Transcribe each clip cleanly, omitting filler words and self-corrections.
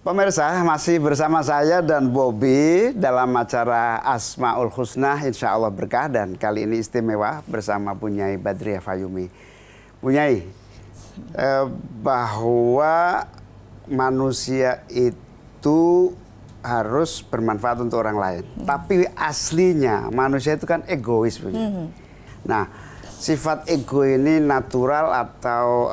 Pemirsa, masih bersama saya dan Bobby dalam acara Asmaul Husna, insya Allah berkah, dan kali ini istimewa bersama Bu Nyai Badriah Fayumi. Bu Nyai, bahwa manusia itu harus bermanfaat untuk orang lain, tapi aslinya manusia itu kan egois, Bu Nyai. Nah, sifat ego ini natural atau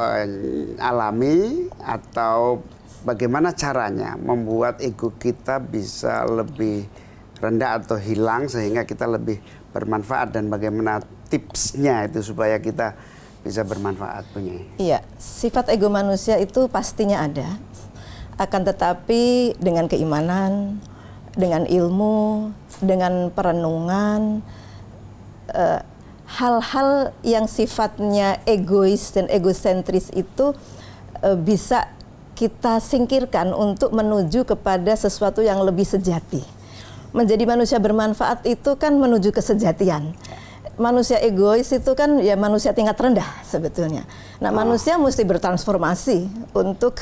alami, atau bagaimana caranya membuat ego kita bisa lebih rendah atau hilang sehingga kita lebih bermanfaat, dan bagaimana tipsnya itu supaya kita bisa bermanfaat, punya? Iya, sifat ego manusia itu pastinya ada, akan tetapi dengan keimanan, dengan ilmu, dengan perenungan, hal-hal yang sifatnya egois dan egosentris itu bisa kita singkirkan untuk menuju kepada sesuatu yang lebih sejati. Menjadi manusia bermanfaat itu kan menuju kesejatian. Manusia egois itu kan ya manusia tingkat rendah sebetulnya. Nah, manusia mesti bertransformasi untuk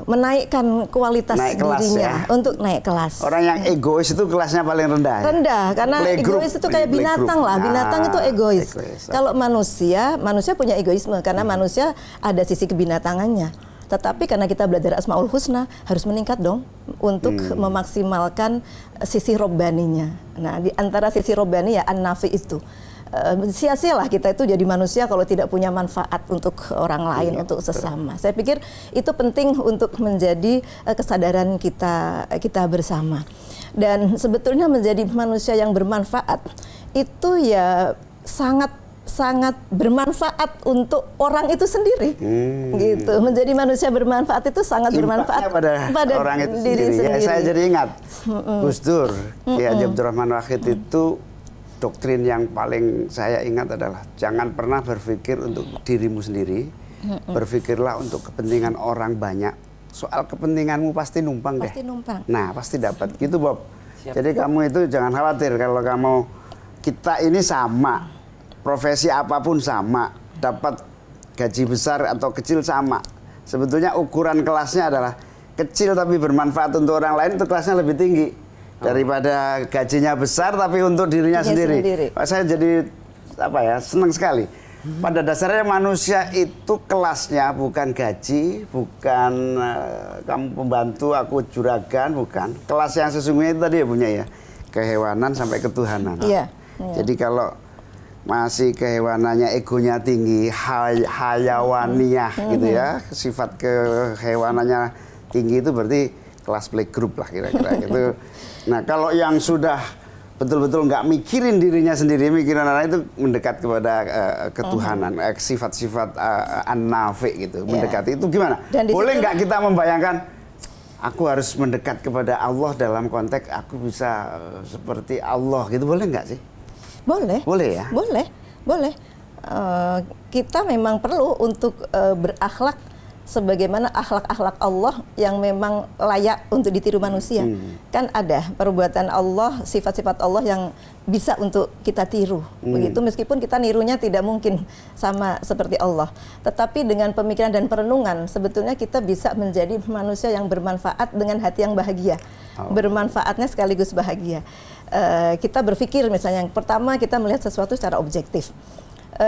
menaikkan kualitas dirinya, untuk naik kelas. Orang yang egois itu kelasnya paling rendah. Rendah, karena egois itu kayak binatang lah. Binatang itu egois. Kalau manusia punya egoisme karena manusia ada sisi kebinatangannya. Tetapi karena kita belajar Asmaul Husna, harus meningkat dong untuk memaksimalkan sisi robbaninya. Nah, di antara sisi robbani ya an-nafi itu. Sia-sialah kita itu jadi manusia kalau tidak punya manfaat untuk orang lain, untuk sesama. Saya pikir itu penting untuk menjadi kesadaran kita bersama. Dan sebetulnya menjadi manusia yang bermanfaat itu ya sangat bermanfaat untuk orang itu sendiri, gitu. Menjadi manusia bermanfaat itu sangat bermanfaat pada orang itu diri sendiri. Ya, saya jadi ingat Gus Dur, Kiai Haji Abdurrahman Wahid itu doktrin yang paling saya ingat adalah jangan pernah berpikir untuk dirimu sendiri, berpikirlah untuk kepentingan orang banyak. Soal kepentinganmu pasti numpang deh. Pasti numpang. Nah, pasti dapat. Gitu, Bob. Jadi kamu itu jangan khawatir kalau kita ini sama. Profesi apapun sama, dapat gaji besar atau kecil sama. Sebetulnya ukuran kelasnya adalah kecil tapi bermanfaat untuk orang lain, itu kelasnya lebih tinggi daripada gajinya besar tapi untuk dirinya sendiri. Saya jadi senang sekali. Pada dasarnya manusia itu kelasnya bukan gaji, bukan kamu pembantu, aku juragan, bukan. Kelas yang sesungguhnya itu tadi ya, punya ya, kehewanan sampai ketuhanan. Iya. Jadi kalau masih kehewanannya, egonya tinggi, hayawaniyah gitu ya, sifat kehewanannya tinggi, itu berarti kelas playgroup lah kira-kira gitu. Nah, kalau yang sudah betul-betul nggak mikirin dirinya sendiri, mikirin orang lain, itu mendekat kepada ketuhanan, sifat-sifat an-nafi gitu, mendekati itu gimana? Boleh nggak kita membayangkan aku harus mendekat kepada Allah dalam konteks aku bisa seperti Allah gitu, boleh nggak sih? Boleh. Boleh ya? Boleh. Kita memang perlu untuk berakhlak sebagaimana akhlak-akhlak Allah yang memang layak untuk ditiru manusia. Kan ada perbuatan Allah, sifat-sifat Allah yang bisa untuk kita tiru. Begitu, meskipun kita nirunya tidak mungkin sama seperti Allah. Tetapi dengan pemikiran dan perenungan, sebetulnya kita bisa menjadi manusia yang bermanfaat dengan hati yang bahagia. Bermanfaatnya sekaligus bahagia. Kita berpikir misalnya, yang pertama kita melihat sesuatu secara objektif.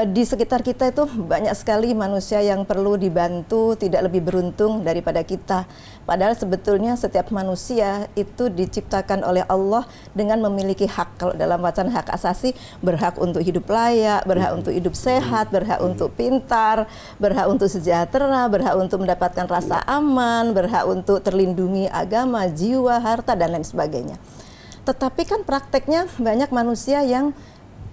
Di sekitar kita itu banyak sekali manusia yang perlu dibantu, tidak lebih beruntung daripada kita. Padahal sebetulnya setiap manusia itu diciptakan oleh Allah dengan memiliki hak. Kalau dalam wacana hak asasi, berhak untuk hidup layak, berhak untuk hidup sehat, berhak untuk pintar, berhak untuk sejahtera, berhak untuk mendapatkan rasa aman, berhak untuk terlindungi agama, jiwa, harta, dan lain sebagainya. Tetapi kan prakteknya banyak manusia yang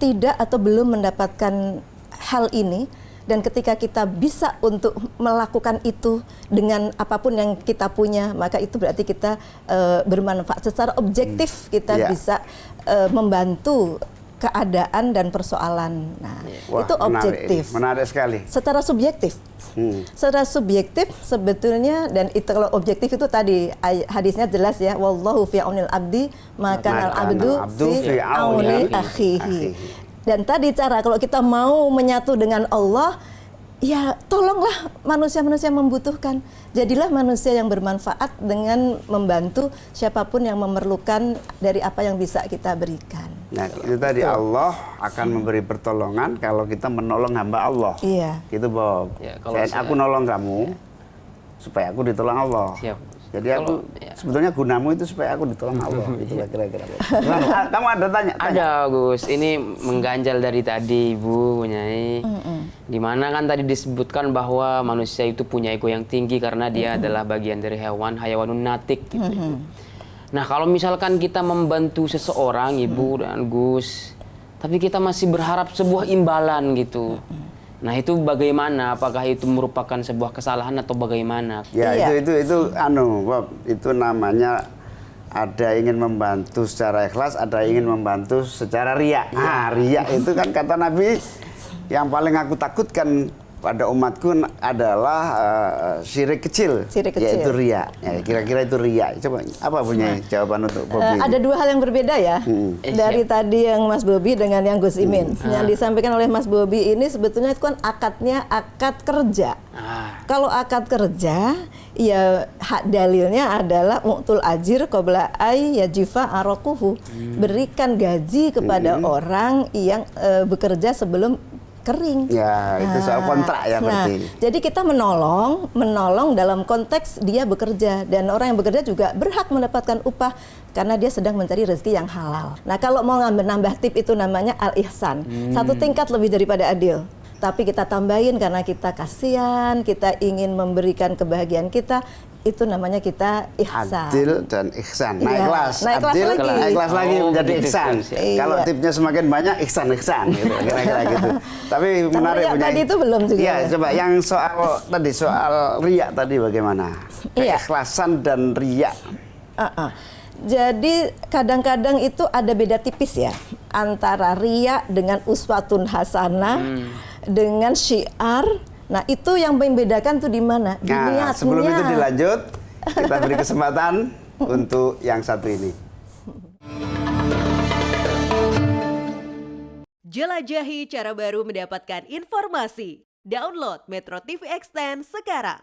tidak atau belum mendapatkan hal ini, dan ketika kita bisa untuk melakukan itu dengan apapun yang kita punya, maka itu berarti kita bermanfaat secara objektif. Kita bisa membantu keadaan dan persoalan. Nah, wah, itu objektif. Menarik sekali. Secara subjektif. Secara subjektif sebetulnya, dan itu kalau objektif itu tadi hadisnya jelas ya, wallahu fi aunil abdi maka al abdu fi auni akhihi. Dan tadi cara kalau kita mau menyatu dengan Allah, ya tolonglah manusia-manusia yang membutuhkan. Jadilah manusia yang bermanfaat dengan membantu siapapun yang memerlukan dari apa yang bisa kita berikan. Nah, itu tadi Allah akan memberi pertolongan kalau kita menolong hamba Allah. Iya. Gitu, Bob. Ya, kalau Aku nolong kamu supaya aku ditolong Allah. Siap. Jadi aku ya. sebetulnya gunamu itu supaya aku ditolong Allah. Itulah kira-kira. Nah, kamu ada tanya? Ada, Gus. Ini mengganjal dari tadi, Ibu, Nyai. Dimana kan tadi disebutkan bahwa manusia itu punya ego yang tinggi karena dia adalah bagian dari hewan, hayawanun natik. Gitu, Ibu. Nah, kalau misalkan kita membantu seseorang, Ibu dan Gus, tapi kita masih berharap sebuah imbalan gitu. Nah, itu bagaimana? Apakah itu merupakan sebuah kesalahan atau bagaimana? Ya, Iya. itu Bob, itu namanya ada ingin membantu secara ikhlas, ada ingin membantu secara riya. Nah, riya itu kan kata Nabi yang paling aku takutkan pada umatku adalah syirik kecil, Syirik kecil. yaitu riya. Ya, kira-kira itu riya. Coba apa punya jawaban untuk Bobi? Ada dua hal yang berbeda ya, dari tadi yang Mas Bobi dengan yang Gus Imin. Yang disampaikan oleh Mas Bobi ini sebetulnya itu kan akadnya akad kerja. Kalau akad kerja, ya hak dalilnya adalah mu'tul ajir qabla ay yajifa arokuhu. Berikan gaji kepada orang yang bekerja sebelum kering. Ya, itu soal kontrak ya berarti. Jadi kita menolong dalam konteks dia bekerja, dan orang yang bekerja juga berhak mendapatkan upah karena dia sedang mencari rezeki yang halal. Nah, kalau mau nambah tip itu namanya al-ihsan. Satu tingkat lebih daripada adil. Tapi kita tambahin karena kita kasihan, kita ingin memberikan kebahagiaan kita, itu namanya kita ihsan. Adil dan ihsan. Naik Iya, kelas. naik kelas Adil, lagi. naik kelas lagi Oh, menjadi gitu, ihsan. iya. Kalau tipnya semakin banyak, ihsan gitu. Kira-kira gitu. Tapi menarik riya punya. tadi itu belum juga. Iya, coba yang soal riya tadi bagaimana? Iya. Keikhlasan dan riya. Jadi kadang-kadang itu ada beda tipis ya antara riya dengan uswatun hasanah dengan syiar. Nah, itu yang membedakan tuh di mana? Di Nah, niatnya. sebelum itu dilanjut, kita beri kesempatan untuk yang satu ini. Jelajahi cara baru mendapatkan informasi. Download Metro TV Extend sekarang.